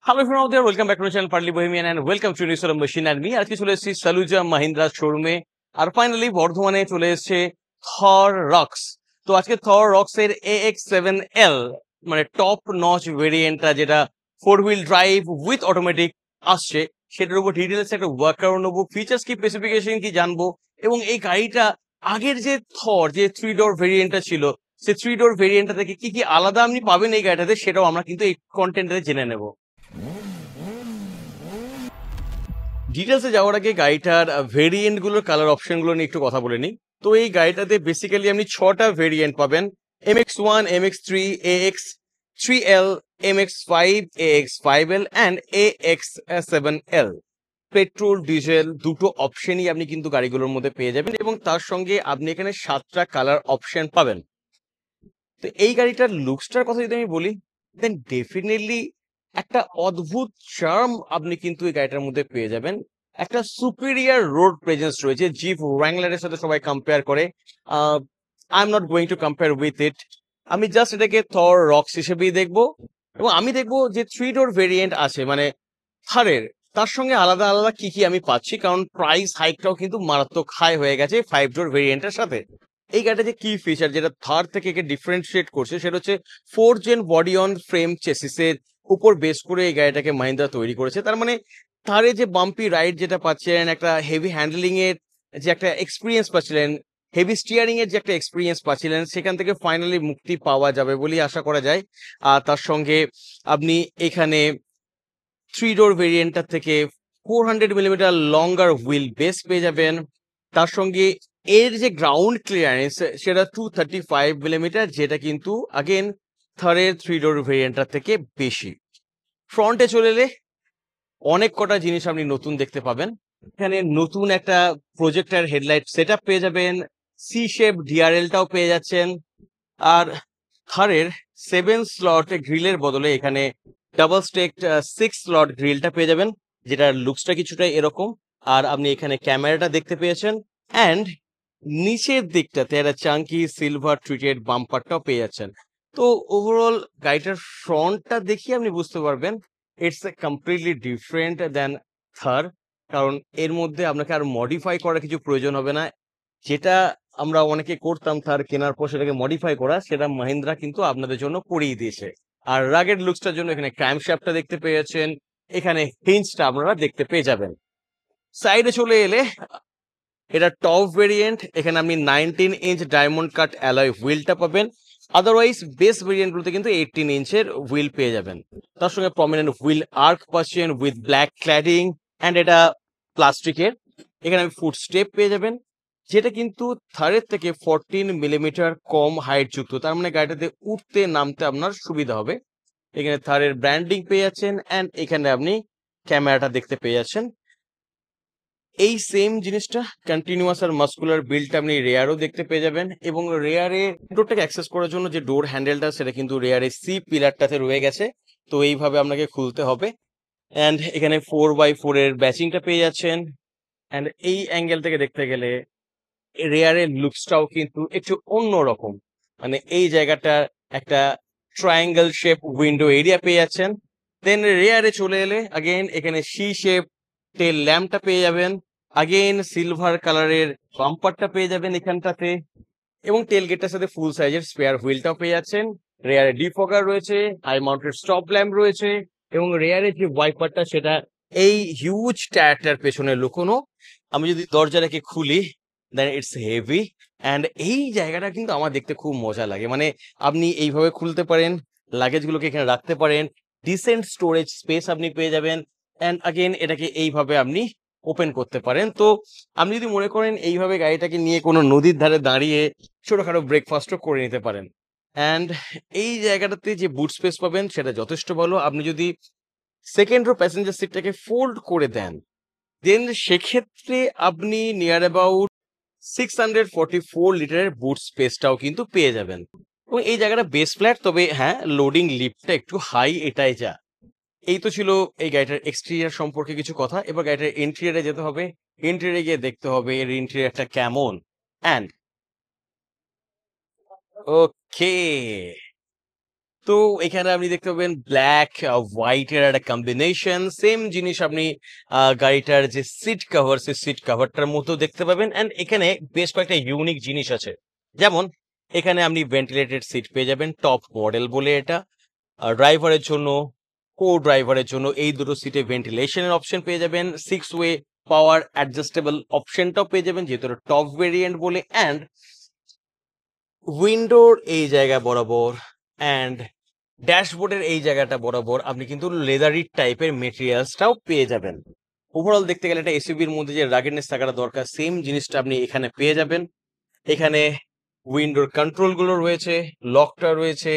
Hello everyone out there, welcome back to my channel Partly Bohemian and welcome to New Solar Machine and me. আজকে চলে এসেছি সালুজা মাহিন্দ্রা শোরুমে আর finally বর্ধমানে চলে এসেছে থর রক্স। তো আজকে থর রক্স এর AX7L মানে টপ নচ ভেরিয়েন্টটা যেটা 4 হুইল ড্রাইভ উইথ অটোমেটিক আসছে সেটার উপর ডিটেলস একটা ওয়ার্কআউট নেবো, ফিচার্স কি, স্পেসিফিকেশন কি জানবো এবং এই গাড়িটা আগের যে থর যে 3 ডোর ভেরিয়েন্টটা ছিল সেই 3 ডোর ভেরিয়েন্টটা থেকে কি কি আলাদা আপনি পাবেন এই গাড়িটাতে সেটাও আমরা কিন্তু এই কন্টেন্টে জেনে নেবো। ডিটেলসে যাওয়ার আগে গাড়িটার ভেরিয়েন্ট গুলোর কালার অপশন গুলো নিয়ে একটু কথা বলে নিই। তো এই গাড়িটাতে বেসিক্যালি আপনি 6টা ভেরিয়েন্ট পাবেন, MX1, MX3, AX3L, MX5, AX5L and AX7L। Petrol diesel দুটো অপশনই আপনি কিন্তু গাড়িগুলোর মধ্যে পেয়ে যাবেন এবং তার সঙ্গে আপনি এখানে 7টা কালার অপশন পাবেন। তো এই গাড়িটার লুকসটার কথা যদি আমি বলি দেন ডেফিনেটলি একটা অদ্ভুত চার্ম আপনি কিন্তু এই গাড়িটার মধ্যে পেয়ে যাবেন। একটা সুপিরিয়ার রোড প্রেজেন্স রয়েছে, জিপ ওয়াংলারের সাথে সবাই কম্পেয়ার করে। I am not going to compare with it, আমি জাস্ট এটাকে থর রক্স হিসেবেই দেখবো এবং আমি দেখবো যে 3 ডোর ভেরিয়েন্ট আছে মানে থারের, তার সঙ্গে আলাদা আলাদা কি কি আমি পাচ্ছি, কারণ প্রাইস হাইকটাও কিন্তু মারাত্মক হাই হয়ে গেছে 5 ডোর ভেরিয়েন্টের সাথে। এই গাড়িটা যে কি ফিচার যেটা থার থেকে একে ডিফারেন্সিয়েট করছে সেটা হচ্ছে 4 জেন বডি অন ফ্রেম চেসিসের উপর বেস করে এই গাড়িটাকে মাহিন্দ্রা তৈরি করেছে। তার মানে থারে যে বাম্পি রাইড যেটা পাচ্ছেন, একটা হেভি হ্যান্ডলিং এর যে একটা এক্সপিরিয়েন্স পাচ্ছিলেন, হেভি স্টিয়ারিং এর যে একটা এক্সপিরিয়েন্স পাচ্ছিলেন, সেখান থেকে ফাইনালি মুক্তি পাওয়া যাবে বলেই আশা করা যায়। আর তার সঙ্গে আপনি এখানে 3 ডোর ভেরিয়েন্টটার থেকে 400 মিলিমিটার লঙ্গার হুইল বেস পেয়ে যাবেন। তার সঙ্গে এর যে গ্রাউন্ড ক্লিয়ারেন্স সেটা 235 মিলিমিটার, যেটা কিন্তু আগেন থারের 3 ডোর ভেরিয়েন্টটার থেকে বেশি। ফ্রন্টে চলে এলে অনেক কটা জিনিস আপনি নতুন দেখতে পাবেন। এখানে নতুন একটা প্রজেক্টর হেডলাইট সেট আপ পেয়ে যাবেন, সি শেপ ডিআরএলটাও পেয়ে যাচ্ছেন। আর থারের 7 স্লট গ্রিলের বদলে এখানে ডাবল স্টেক 6 স্লট গ্রিলটা পেয়ে যাবেন, যেটার লুকসটা কিছুটা এরকম। আর আপনি এখানে ক্যামেরাটা দেখতে পেয়েছেন অ্যান্ড নিচের দিকটাতে একটা চাঙ্কি সিলভার ট্রিটেড বাম্পারটাও পেয়ে যাচ্ছেন। তো ওভারঅল গাড়িটার ফ্রন্টটা দেখিয়ে আপনি বুঝতে পারবেন ইটস এ কমপ্লিটলি ডিফারেন্ট দেন থার, কারণ এর মধ্যে আপনাকে আর মডিফাই করার কিছু প্রয়োজন হবে না। যেটা আমরা অনেকে করতাম থার কেনার পর সেটাকে মডিফাই করা, সেটা মাহিন্দ্রা কিন্তু আপনাদের জন্য করিয়ে দিয়েছে। আর রাগেড লুকসটার জন্য এখানে ক্র্যাঙ্কশ্যাফটটা দেখতে পেয়ে যাচ্ছেন, এখানে হিঞ্জটা আপনারা দেখতে পেয়ে যাবেন। সাইডে চলে এলে এটা টপ ভেরিয়েন্ট, এখানে আপনি 19 ইঞ্চ ডায়মন্ড কাট অ্যালয় হুইলটা পাবেন। আদারওয়াইজ বেস ভেরিয়েন্ট গুলোতে কিন্তু 18 ইঞ্চের হুইল পেয়ে যাবেন। তার সঙ্গে প্রমিনেন্ট হুইল আর্ক পাচ্ছেন উইথ ব্ল্যাক ক্ল্যাডিং অ্যান্ড এটা প্লাস্টিকের। এখানে আপনি ফুট স্টেপ পেয়ে যাবেন, যেটা কিন্তু থারের থেকে 14 মিলিমিটার কম হাইট যুক্ত, তার মানে গাড়িটাতে উঠতে নামতে আপনার সুবিধা হবে। এখানে থারের ব্র্যান্ডিং পেয়ে যাচ্ছেন অ্যান্ড এখানে আপনি ক্যামেরাটা দেখতে পেয়ে যাচ্ছেন। এই সেম জিনিসটা কন্টিনিউয়াস আর মাস্কুলার বিল্ডটা আপনি রেয়ারও দেখতে পেয়ে যাবেন এবং রেয়ারে ডোরটাকে অ্যাক্সেস করার জন্য যে ডোর হ্যান্ডেলটা সেটা কিন্তু রেয়ারে সি পিলারটাতে রয়ে গেছে, তো এইভাবে আপনাকে খুলতে হবে। অ্যান্ড এখানে 4x4 এর ব্যাচিংটা পেয়ে যাচ্ছেন অ্যান্ড এই অ্যাঙ্গেল থেকে দেখতে গেলে রেয়ারের লুকসটাও কিন্তু একটু অন্যরকম, মানে এই জায়গাটা একটা ট্রায়াঙ্গেল শেপ উইন্ডো এরিয়া পেয়ে যাচ্ছেন। দেন রেয়ারে চলে এলে আগেন এখানে সি শেপ টেল ল্যাম্পটা পেয়ে যাবেন, আগেন সিলভার কালারের বাম্পারটা পেয়ে যাবেন এখানটাতে এবং টেল গেটটার সাথে ফুল সাইজের স্পেয়ার হুইলটাও পেয়ে যাচ্ছেন। রেয়ারে ডিফগার রয়েছে, হাই মাউন্টেড স্টপ ল্যাম্প রয়েছে এবং রেয়ারের যে ওয়াইপারটা সেটা এই হিউজ টায়ারটার পেছনে লুকোনো। আমি যদি দরজাটাকে খুলি দেন ইটস হেভি অ্যান্ড এই জায়গাটা কিন্তু আমার দেখতে খুব মজা লাগে, মানে আপনি এইভাবে খুলতে পারেন, লাগেজগুলোকে এখানে রাখতে পারেন, ডিসেন্ট স্টোরেজ স্পেস আপনি পেয়ে যাবেন অ্যান্ড আগেন এটাকে এইভাবে আপনি ওপেন করতে পারেন। তো আপনি যদি মনে করেন এইভাবে গাড়িটাকে নিয়ে কোনো নদীর ধারে দাঁড়িয়ে ছোটখাটো ব্রেকফাস্টও করে নিতে পারেন। অ্যান্ড এই জায়গাটাতে যে বুট স্পেস পাবেন সেটা যথেষ্ট ভালো। আপনি যদি সেকেন্ড রো প্যাসেঞ্জার সিটটাকে ফোল্ড করে দেন দেন সেক্ষেত্রে আপনি নিয়ার অ্যাবাউট 644 লিটারের বুট স্পেসটাও কিন্তু পেয়ে যাবেন এবং এই জায়গাটা বেস ফ্ল্যাট, তবে হ্যাঁ লোডিং লিফটটা একটু হাই, এটাই যা। এই তো ছিল এই গাড়িটার এক্সটেরিয়ার সম্পর্কে কিছু কথা। এবার গাড়িটার ইন্টেরিয়রে যেতে হবে, ইন্টেরিয়রে গিয়ে দেখতে হবে এর ইন্টেরিয়রটা কেমন। অ্যান্ড ওকে, তো এখানে আপনি দেখতে পাবেন ব্ল্যাক হোয়াইটের একটা কম্বিনেশন, সেম জিনিস আপনি গাড়িটার যে সিট কভার, সেই সিট কভারটার মতো দেখতে পাবেন। অ্যান্ড এখানে বেশ কয়েকটা ইউনিক জিনিস আছে, যেমন এখানে আপনি ভেন্টিলেটেড সিট পেয়ে যাবেন, টপ মডেল বলে এটা। ড্রাইভারের জন্য, কো ড্রাইভারের জন্য এই দুটো সিটে ভেন্টিলেশনের অপশন পেয়ে যাবেন, 6 ওয়ে পাওয়ার অ্যাডজাস্টেবল অপশনটাও পেয়ে যাবেন যেহেতু টপ ভেরিয়েন্ট বলে। অ্যান্ড উইন্ডোর এই জায়গা বরাবর অ্যান্ড ড্যাশবোর্ডের এই জায়গাটা বরাবর আপনি কিন্তু লেদারি টাইপের মেটেরিয়ালসটাও পেয়ে যাবেন। ওভারঅল দেখতে গেলে একটা এসইউভির মধ্যে যে রাগেডনেস থাকাটা দরকার, সেম জিনিসটা আপনি এখানে পেয়ে যাবেন। এখানে উইন্ডোর কন্ট্রোল গুলো রয়েছে, লকটা রয়েছে,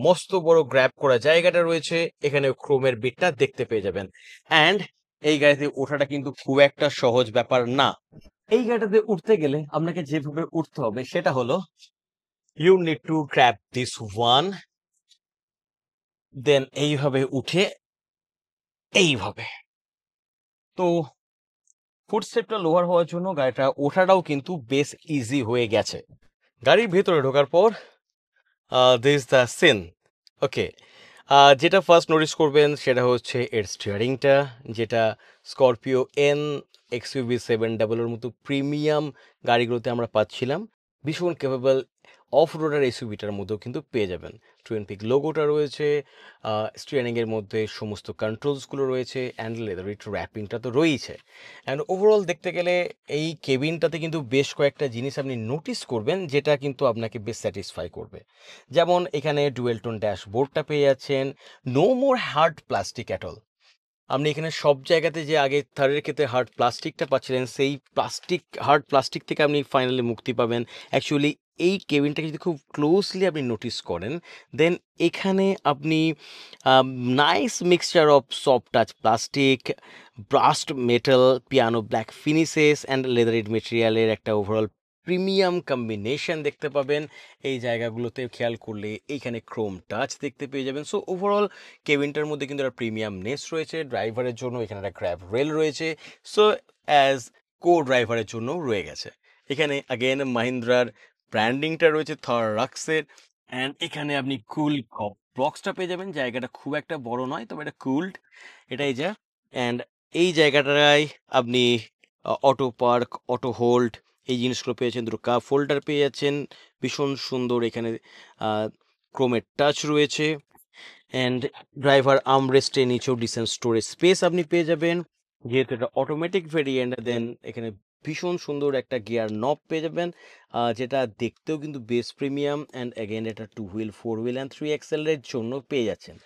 মস্ত বড় গ্র্যাব করা জায়গাটা রয়েছে, এখানে ক্রোমের বিটটা দেখতে পেয়ে যাবেন। অ্যান্ড এই গাড়িতে ওঠাটা কিন্তু খুব একটা সহজ ব্যাপার না। এই গাড়িটাতে উঠতে গেলে আপনাকে যেভাবে উঠতে হবে সেটা হলো, you need to grab this one, then এইভাবে উঠে এইভাবে। তো ফুটস্টেপটা লোয়ার হওয়ার জন্য গাড়িটা ওঠাটাও কিন্তু বেশ ইজি হয়ে গেছে। গাড়ির ভেতরে ঢোকার পর দিস দ্য সিন। ওকে, যেটা ফার্স্ট নোটিস করবেন সেটা হচ্ছে এর স্টিয়ারিংটা, যেটা স্করপিও এন এক্সইউভি 700 মতো প্রিমিয়াম গাড়িগুলোতে আমরা পাচ্ছিলাম। ভীষণ ক্যাপেবল অফ রোডার এসইউভিটার মধ্যেও কিন্তু পেয়ে যাবেন। টুইন পিক লোগোটা রয়েছে, স্টিয়ারিংয়ের মধ্যে সমস্ত কন্ট্রোলসগুলো রয়েছে, অ্যান্ড লেদারিট র্যাপিংটা তো রয়েছে। অ্যান্ড ওভারঅল দেখতে গেলে এই কেবিনটাতে কিন্তু বেশ কয়েকটা জিনিস আপনি নোটিস করবেন যেটা কিন্তু আপনাকে বেশ স্যাটিসফাই করবে। যেমন এখানে ডুয়েল টোন ড্যাশবোর্ডটা পেয়ে যাচ্ছেন, no more hard plastic at all. আপনি এখানে সব জায়গাতে যে আগে থারের ক্ষেত্রে হার্ড প্লাস্টিকটা পাচ্ছিলেন, সেই হার্ড প্লাস্টিক থেকে আপনি ফাইনালি মুক্তি পাবেন। অ্যাকচুয়ালি এই কেবিনটাকে যদি খুব ক্লোজলি আপনি নোটিস করেন, দেন এখানে আপনি nice mixture of soft touch plastic, brushed metal, piano black finishes and leatherette মেটেরিয়ালের একটা ওভারঅল প্রিমিয়াম কম্বিনেশন দেখতে পাবেন। এই জায়গাগুলোতে খেয়াল করলে এইখানে ক্রোম টাচ দেখতে পেয়ে যাবেন। সো ওভারঅল কেবিনটার মধ্যে কিন্তু একটা প্রিমিয়ামনেস রয়েছে। ড্রাইভারের জন্য এখানে একটা গ্র্যাব রেল রয়েছে, সো অ্যাজ কো ড্রাইভারের জন্য রয়ে গেছে। এখানে আগেন মাহিন্দ্রার ব্র্যান্ডিংটা রয়েছে থর রাক্সের। অ্যান্ড এখানে আপনি কুল বক্সটা পেয়ে যাবেন, জায়গাটা খুব একটা বড় নয়, তবে এটা কুলড, এটাই যা। অ্যান্ড এই জায়গাটায় আপনি অটো পার্ক, অটো হোল্ড এই জিনিসগুলো পেয়েছেন, দুটো কাপ হোল্ডার পেয়ে যাচ্ছেন, ভীষণ সুন্দর। এখানে ক্রোমের টাচ রয়েছে। অ্যান্ড ড্রাইভার আর্মরেস্টের নিচেও ডিসেন্ট স্টোরেজ স্পেস আপনি পেয়ে যাবেন, যেহেতু এটা অটোমেটিক ভেরিয়েন্ট। দেন এখানে ভীষণ সুন্দর একটা গিয়ার নব পেয়ে যাবেন, যেটা দেখতেও কিন্তু বেশ প্রিমিয়াম। অ্যান্ড অ্যাগেন এটা 2 হুইল, 4 হুইল অ্যান্ড 3 এক্সেলের জন্য পেয়ে যাচ্ছেন।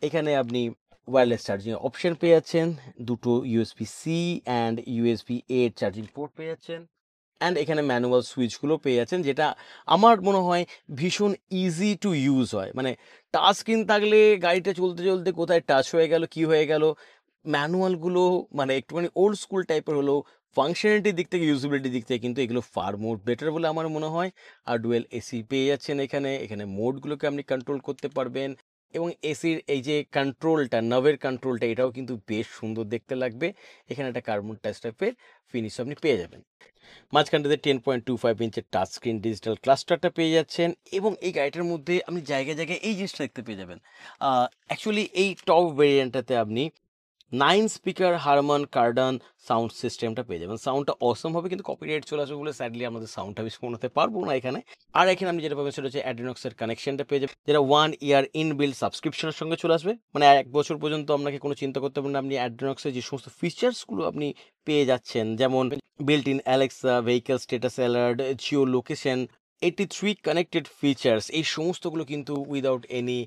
এখানে আপনি ওয়্যারলেস চার্জিং অপশন পেয়ে যাচ্ছেন, দুটো USB C and USB A charging port পেয়ে যাচ্ছেন। অ্যান্ড এখানে ম্যানুয়াল সুইচগুলো পেয়ে যাচ্ছেন, যেটা আমার মনে হয় ভীষণ ইজি টু ইউজ হয়। মানে টাচ স্ক্রিন থাকলে গাড়িটা চলতে চলতে কোথায় টাচ হয়ে গেল, কি হয়ে গেল। ম্যানুয়ালগুলো মানে একটুখানি ওল্ড স্কুল টাইপের হলেও ফাংশনালিটির দিক থেকে, ইউজিবিলিটির দিক থেকে কিন্তু এগুলো ফার মোর বেটার বলে আমার মনে হয়। আর ডুয়েল এসি পেয়ে যাচ্ছেন এখানে। এখানে মোডগুলোকে আপনি কন্ট্রোল করতে পারবেন, এবং এসির এই যে কন্ট্রোলটা, নাভের কন্ট্রোলটা, এটাও কিন্তু বেশ সুন্দর দেখতে লাগবে। এখানে একটা কার্বন টাচ টাইপের ফিনিশ আপনি পেয়ে যাবেন। মাঝখানটাতে 10.25 ইঞ্চের টাচ স্ক্রিন ডিজিটাল ক্লাস্টারটা পেয়ে যাচ্ছেন, এবং এই গাড়িটার মধ্যে আপনি জায়গায় জায়গায় এই জিনিসটা দেখতে পেয়ে যাবেন। অ্যাকচুয়ালি এই টপ ভেরিয়েন্টটাতে আপনি 9 স্পিকার হারমান কার্ডান সাউন্ড সিস্টেমটা পেয়ে যাবেন। সাউন্ডটা অসম হবে, কিন্তু কপিরাইট চলে আসবে বলে স্যাডলি আমাদের সাউন্ডটা বেশি শোনাতে পারবো না এখানে। আর এখানে আপনি যেটা পাবেন সেটা হচ্ছে অ্যাড্রিনক্সের কানেকশনটা পেয়ে যাবেন, যেটা 1 ইয়ার ইনবিল্ড সাবস্ক্রিপশনের সঙ্গে চলে আসবে। মানে 1 বছর পর্যন্ত আপনাকে কোনো চিন্তা করতে হবে না, আপনি অ্যাড্রিনক্সের যে সমস্ত ফিচার্সগুলো আপনি পেয়ে যাচ্ছেন, যেমন built in Alexa, vehicle status alert, Jio location, 83 connected features, এই সমস্তগুলো কিন্তু উইদাউট এনি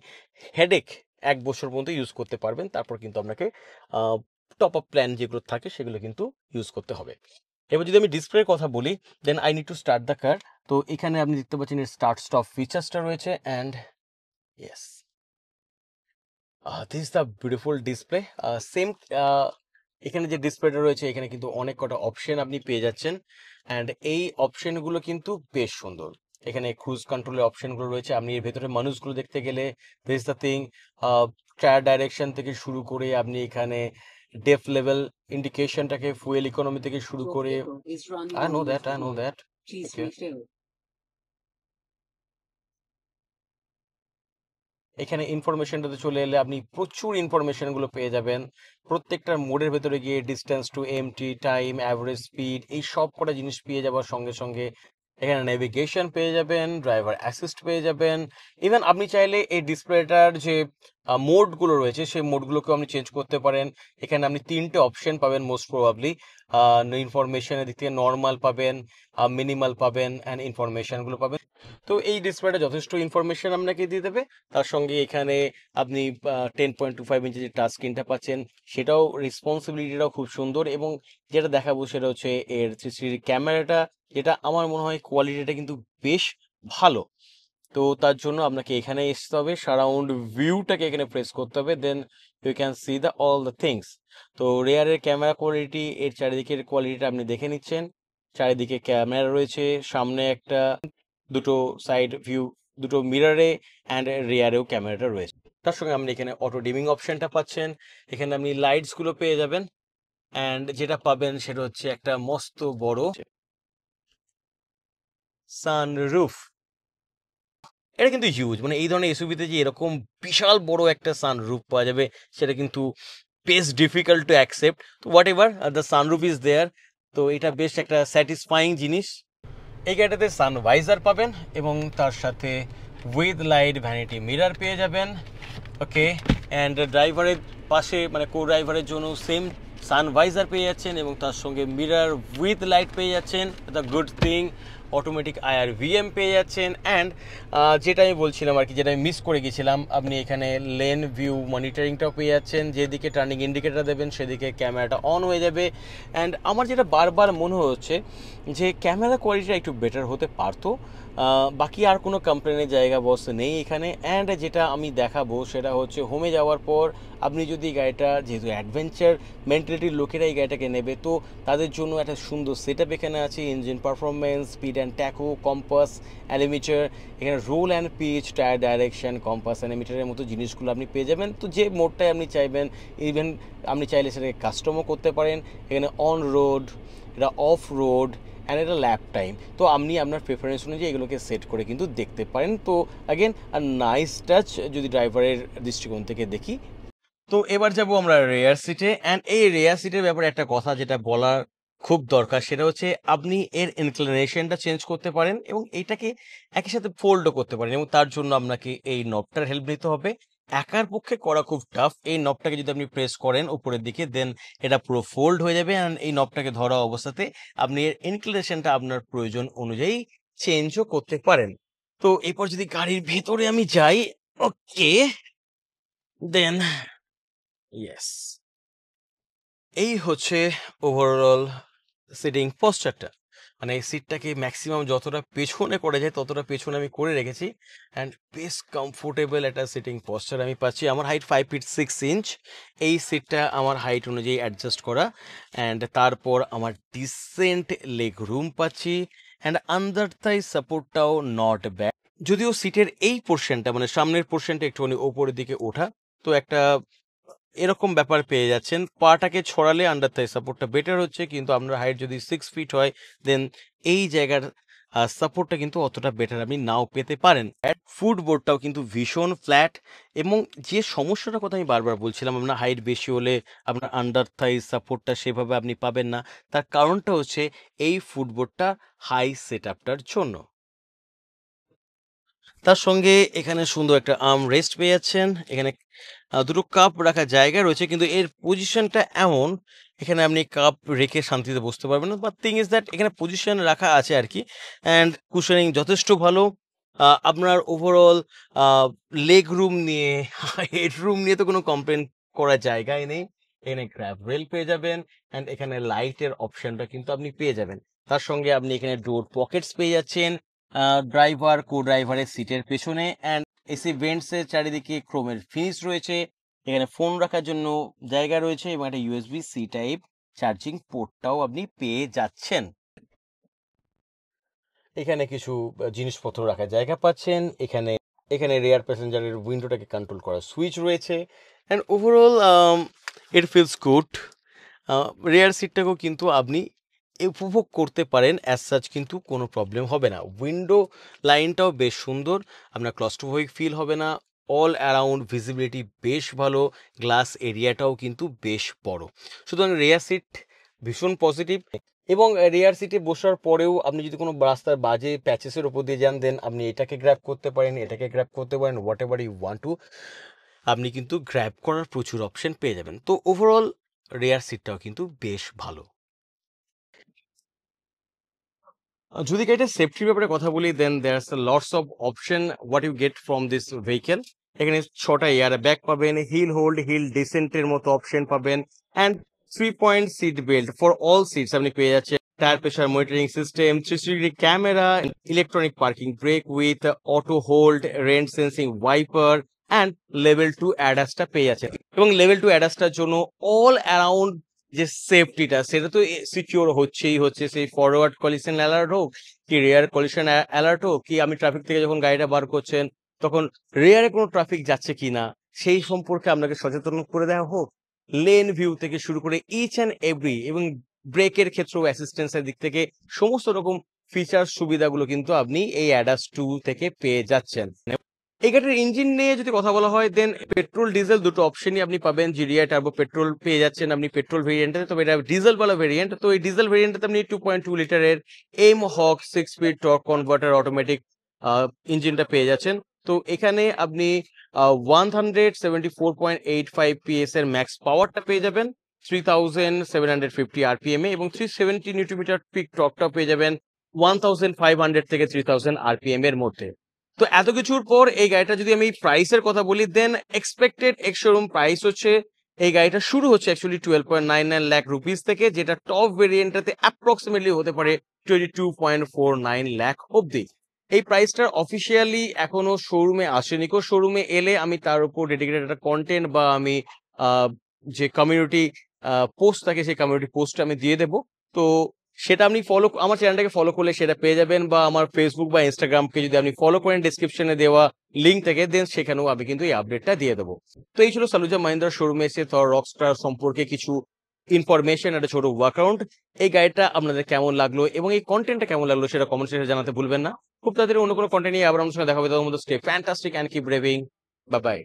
হেডেক 1 বছর পর্যন্ত ইউজ করতে পারবেন। তারপর কিন্তু আপনাকে টপ আপ প্ল্যান যেগুলো থাকে সেগুলো কিন্তু ইউজ করতে হবে। এবার যদি আমি ডিসপ্লের কথা বলি, then I need to start the car. তো এখানে আপনি দেখতে পাচ্ছেন এর স্টার্ট স্টপ ফিচার্সটা রয়েছে। And yes, this the beautiful display. Same এখানে যে ডিসপ্লেটা রয়েছে, এখানে কিন্তু অনেক কটা অপশন আপনি পেয়ে যাচ্ছেন। অ্যান্ড এই অপশনগুলো কিন্তু বেশ সুন্দর। এখানে ক্রুজ কন্ট্রোলের অপশনগুলো রয়েছে। আপনি এর ভেতরে মানুষগুলো দেখতে গেলে, this the thing, tyre direction থেকে শুরু করে আপনি এখানে ডেফ লেভেল ইন্ডিকেশনটাকে, ফুয়েল ইকোনমি থেকে শুরু করে, আই নো দ্যাট এখানে ইনফরমেশনটাতে চলে এলে আপনি প্রচুর ইনফরমেশনগুলো পেয়ে যাবেন। প্রত্যেকটার মোডের ভেতরে গিয়ে distance to empty, time, average speed, এই সব কটা জিনিস পেয়ে যাওয়ার সঙ্গে সঙ্গে এখানে নেভিগেশন পেয়ে যাবেন, ড্রাইভার অ্যাসিস্ট পেয়ে যাবেন। ইভেন আপনি চাইলে এই ডিসপ্লেটার যে মোডগুলো রয়েছে সেই মোডগুলোকেও আপনি চেঞ্জ করতে পারেন। এখানে আপনি 3টে অপশন পাবেন মোস্ট প্রবাবলি। ইনফরমেশনের দিক থেকে নর্মাল পাবেন, মিনিমাল পাবেন অ্যান্ড ইনফরমেশনগুলো পাবেন। তো এই ডিসপ্লেটা যথেষ্ট ইনফরমেশন আপনাকে দিয়ে দেবে। তার সঙ্গে এখানে আপনি 10.25 ইঞ্চি যে টাচ স্ক্রিনটা পাচ্ছেন সেটাও রেসপন্সিবিলিটিটাও খুব সুন্দর, এবং যেটা দেখাবো সেটা হচ্ছে এর 360 ক্যামেরাটা, যেটা আমার মনে হয় কোয়ালিটিটা কিন্তু বেশ ভালো। তো তার জন্য আপনাকে এখানে আসতে হবে, সারাউন্ড ভিউটাকে এখানে প্রেস করতে হবে, then you can see the all the things. তো রেয়ারের ক্যামেরা কোয়ালিটি, এর চারিদিকের কোয়ালিটিটা আপনি দেখে নিচ্ছেন। চারিদিকে ক্যামেরা রয়েছে, সামনে একটা, দুটো সাইড ভিউ, দুটো মিররে অ্যান্ড রেয়ারেও ক্যামেরাটা রয়েছে। তার সঙ্গে আপনি এখানে অটো ডিমিং অপশনটা পাচ্ছেন। এখানে আপনি লাইটসগুলো পেয়ে যাবেন, অ্যান্ড যেটা পাবেন সেটা হচ্ছে একটা মস্ত বড় সানরুফ। এটা কিন্তু হিউজ, মানে এই ধরনের এসইউভিতে যে এরকম বিশাল বড় একটা সানরুফ পাওয়া যাবে সেটা কিন্তু বেশ ডিফিকাল্ট টু অ্যাকসেপ্ট। তো whatever, the sunroof is there. তো এটা বেশ একটা স্যাটিসফাইং জিনিস। এই গাড়িটাতে সানভাইজার পাবেন এবং তার সাথে উইথ লাইট ভ্যানিটি মিরর পেয়ে যাবেন। ওকে, অ্যান্ড ড্রাইভারের পাশে মানে কো ড্রাইভারের জন্য সেম সানভাইজার পেয়ে যাচ্ছেন এবং তার সঙ্গে মিরর উইথ লাইট পেয়ে যাচ্ছেন, the good thing. Automatic IRVM পেয়ে যাচ্ছেন, অ্যান্ড যেটা আমি বলছিলাম আর কি, যেটা আমি মিস করে গেছিলাম, আপনি এখানে লেন ভিউ মনিটরিংটাও পেয়ে যাচ্ছেন। যেদিকে টার্নিং ইন্ডিকেটার দেবেন সেদিকে ক্যামেরাটা অন হয়ে যাবে। অ্যান্ড আমার যেটা বারবার মনে হচ্ছে যে ক্যামেরা কোয়ালিটিটা একটু বেটার হতে পারতো। বাকি আর কোনো কমপ্লেনের জায়গা বস নেই এখানে। অ্যান্ড যেটা আমি দেখাবো সেটা হচ্ছে হোমে যাওয়ার পর আপনি যদি গাড়িটা, যেহেতু অ্যাডভেঞ্চার মেন্টালিটির লোকেরা এই গাড়িটাকে নেবে, তো তাদের জন্য একটা সুন্দর সেট আপ এখানে আছে। Engine performance, speed and tacho, compass, altimeter, এখানে roll and pitch, tyre direction, compass, অ্যালিমিটারের মতো জিনিসগুলো আপনি পেয়ে যাবেন। তো যে মোডটাই আপনি চাইবেন, ইভেন আপনি চাইলে সেটাকে কাস্টমও করতে পারেন। এখানে অন রোড, এটা অফ রোড, অ্যান্ড এটা ল্যাপ টাইম। তো আপনি আপনার প্রেফারেন্স অনুযায়ী এগুলোকে সেট করে কিন্তু দেখতে পারেন। তো অ্যাগেন আর নাইস টাচ যদি ড্রাইভারের দৃষ্টিকোণ থেকে দেখি। তো এবার যাব আমরা রেয়ার সিটে, অ্যান্ড এই রেয়ার সিটের ব্যাপারে একটা কথা যেটা বলার খুব দরকার, সেটা হচ্ছে আপনি এর ইনক্লিনেশনটা চেঞ্জ করতে পারেন এবং এইটাকে একই সাথে ফোল্ডও করতে পারেন, এবং তার জন্য আপনাকে এই নবটার হেল্প নিতে হবে। একার পক্ষে করা খুব টাফ। এই নবটাকে যদি আপনি প্রেস করেন উপরের দিকে, দেন এটা পুরো ফোল্ড হয়ে যাবে, অ্যান্ড এই নবটাকে ধরা অবস্থাতে আপনি এর ইনক্লিনেশনটা আপনার প্রয়োজন অনুযায়ী চেঞ্জও করতে পারেন। তো এরপর যদি গাড়ির ভেতরে আমি যাই, ওকে, দেন ইয়েস, এই হচ্ছে ওভারঅল সিটিং পশ্চারটা। মানে এই সিটটাকে ম্যাক্সিমাম যতটা পেছনে করা যায় ততটা পেছনে আমি করে রেখেছি, অ্যান্ড বেশ কমফোর্টেবল একটা সিটিং পশ্চার আমি পাচ্ছি। আমার হাইট 5 ফিট 6 ইঞ্চ। এই সিটটা আমার হাইট অনুযায়ী অ্যাডজাস্ট করা, অ্যান্ড তারপর আমার ডিসেন্ট লেগ রুম পাচ্ছি, অ্যান্ড আন্ডার থাই সাপোর্টটাও নট ব্যাড। যদিও সিটের এই পোর্শনটা মানে সামনের পোর্শনটা একটুখানি ওপরের দিকে ওঠা, তো একটা এরকম ব্যাপার পেয়ে যাচ্ছেন। পাটাকে ছড়ালে আন্ডার থাই সাপোর্টটা বেটার হচ্ছে, কিন্তু আপনার হাইট যদি 6 ফিট হয় দেন এই জায়গার সাপোর্টটা কিন্তু অতটা বেটার আপনি নাও পেতে পারেন। ফুটবোর্ডটাও কিন্তু ভীষণ ফ্ল্যাট, এবং যে সমস্যাটার কথা আমি বারবার বলছিলাম, আপনার হাইট বেশি হলে আপনার আন্ডার থাই সাপোর্টটা সেভাবে আপনি পাবেন না। তার কারণটা হচ্ছে এই ফুটবোর্ডটা হাই সেট আপটার জন্য। তার সঙ্গে এখানে সুন্দর একটা আর্ম রেস্ট পেয়ে যাচ্ছেন। এখানে দুটো কাপ রাখার জায়গা রয়েছে, কিন্তু এর পজিশনটা এমন, এখানে আপনি কাপ রেখে শান্তিতে বসতে পারবেন না। বাট থিং ইজ দ্যাট এখানে পজিশন রাখা আছে আর কি, অ্যান্ড কুশনিং যথেষ্ট ভালো। আপনার ওভারঅল লেগ রুম নিয়ে হেড রুম নিয়ে তো কোনো কমপ্লেন করার জায়গাই নেই। এখানে গ্র্যাব রেল পেয়ে যাবেন, অ্যান্ড এখানে লাইটের অপশনটা কিন্তু আপনি পেয়ে যাবেন। তার সঙ্গে আপনি এখানে ডোর পকেটস পেয়ে যাচ্ছেন ড্রাইভার কো ড্রাইভারের সিটের পেছনে, অ্যান্ড এসি ভেন্টস এর চারিদিকে ক্রোমের ফিনিশ রয়েছে। এখানে ফোন রাখার জন্য জায়গা রয়েছে এবং একটা USB-C টাইপ চার্জিং পোর্টটাও আপনি পেয়ে যাচ্ছেন। এখানে কিছু জিনিসপত্র রাখার জায়গা পাচ্ছেন। এখানে এখানে রেয়ার প্যাসেঞ্জারের উইন্ডোটাকে কন্ট্রোল করার সুইচ রয়েছে, and overall it feels good. Rear সিটটাকেও কিন্তু আপনি উপভোগ করতে পারেন, অ্যাজ সাচ কিন্তু কোনো প্রবলেম হবে না। উইন্ডো লাইনটাও বেশ সুন্দর, আপনার ক্লস্ট্রোফোবিক ফিল হবে না। অল অ্যারাউন্ড ভিজিবিলিটি বেশ ভালো, গ্লাস এরিয়াটাও কিন্তু বেশ বড়। সুতরাং রেয়ার সিট ভীষণ পজিটিভ। এবং রেয়ার সিটে বসার পরেও আপনি যদি কোনো রাস্তার বাজে প্যাচেসের উপর দিয়ে যান, দেন আপনি এটাকে গ্র্যাব করতে পারেন, এটাকে গ্র্যাব করতে পারেন, whatever you want to, আপনি কিন্তু গ্র্যাব করার প্রচুর অপশন পেয়ে যাবেন। তো ওভারঅল রেয়ার সিটটাও কিন্তু বেশ ভালো। যদি গাড়িটার সেফটির ব্যাপারে কথা বলি, then there are lots of option what you get from this vehicle. এখানে 6টা এয়ার ব্যাগ পাবেন, হিল হোল্ড, হিল ডিসেন্টের মতো অপশন পাবেন, and 3 point seat belt for all seats আপনি পেয়ে যাচ্ছেন। Tyre pressure monitoring system, 360 camera, electronic parking brake with auto hold, rain sensing wiper, and level 2 অ্যাডাসটা পেয়ে যাচ্ছেন। এবং লেভেল 2 অ্যাডাসটার জন্য অল অ্যারাউন্ড যে সেফটিটা সেটা তো সিকিউর হচ্ছে, সেই ফরওয়ার্ড কলিশন অ্যালার্ট হোক কি রেয়ার কলিশন অ্যালার্ট হোক, কি আমি ট্রাফিক থেকে যখন গাড়িটা বার করছেন তখন রেয়ারে কোনো ট্রাফিক যাচ্ছে কিনা সেই সম্পর্কে আপনাকে সচেতন করে দেওয়া হোক, লেন ভিউ থেকে শুরু করে ইচ অ্যান্ড এভরি, এবং ব্রেকের ক্ষেত্রেও অ্যাসিস্ট্যান্সের দিক থেকে সমস্ত রকম ফিচার সুবিধাগুলো কিন্তু আপনি এই অ্যাডাস 2 থেকে পেয়ে যাচ্ছেন। এই গাড়ির ইঞ্জিন নিয়ে যদি কথা বলা হয়, দেন পেট্রোল ডিজেল দুটো অপশনই আপনি পাবেন। জিডিআই টার্বো পেট্রোল পেয়ে যাচ্ছেন আপনি পেট্রোল ভেরিয়েন্টে, তবে এটা ডিজেল ওয়ালা ভেরিয়েন্ট। তো এই ডিজেল ভেরিয়েন্টে আপনি 2.2 লিটারের এম হক 6 স্পিড টর্ক কনভার্টার অটোমেটিক ইঞ্জিনটা পেয়ে যাচ্ছেন। তো এখানে আপনি 174.85 পিএস এর ম্যাক্স পাওয়ারটা পেয়ে যাবেন 3750 আরপিএম এ, এবং 370 নিউটন মিটার পিক টর্কটা পেয়ে যাবেন 1500 থেকে 3000 আরপিএম এর মধ্যে। তো এত কিছুর পর এই গাড়িটা যদি আমি প্রাইসের কথা বলি, দেন এক্সপেক্টেড এক্স শোরুম প্রাইস হচ্ছে, এই গাড়িটা শুরু হচ্ছে অ্যাকচুয়ালি 12.99 লাখ রুপিস থেকে, যেটা টপ ভেরিয়েন্টটাতে অ্যাপ্রক্সিমেটলি হতে পারে 22.49 লাখ অব্দি। এই প্রাইসটার অফিসিয়ালি এখনো শোরুমে আসেনি, শোরুমে এলে আমি তার উপর ডেডিকেটেড একটা কন্টেন্ট বা আমি আহ, যে কমিউনিটি পোস্ট থাকে সেই কমিউনিটি পোস্টটা আমি দিয়ে দেবো। তো সেটা আপনি আমার চ্যানেলটাকে ফলো করলে সেটা পেয়ে যাবেন, বা আমার ফেসবুক বা ইনস্টাগ্রামকে যদি আপনি ফলো করেন ডেসক্রিপশনে দেওয়া লিঙ্ক থেকে, দেন সেখানেও আমি কিন্তু এই আপডেটটা দিয়ে দেবো। তো এই ছিল সালুজা মাহিন্দ্রা শোরুমে এসে থর রকস্টার সম্পর্কে কিছু ইনফরমেশন, একটা ছোট ওয়ার্কআউট। এই গাইডটা আপনাদের কেমন লাগলো এবং এই কন্টেন্টটা কেমন লাগলো সেটা কমেন্ট সেকশনে জানাতে ভুলবেন না। খুব তাড়াতাড়ি অন্য কোনো কন্টেন্ট নিয়ে আবার আমার সঙ্গে দেখা হবে। তার মধ্যে stay fantastic and keep revving. Bye by.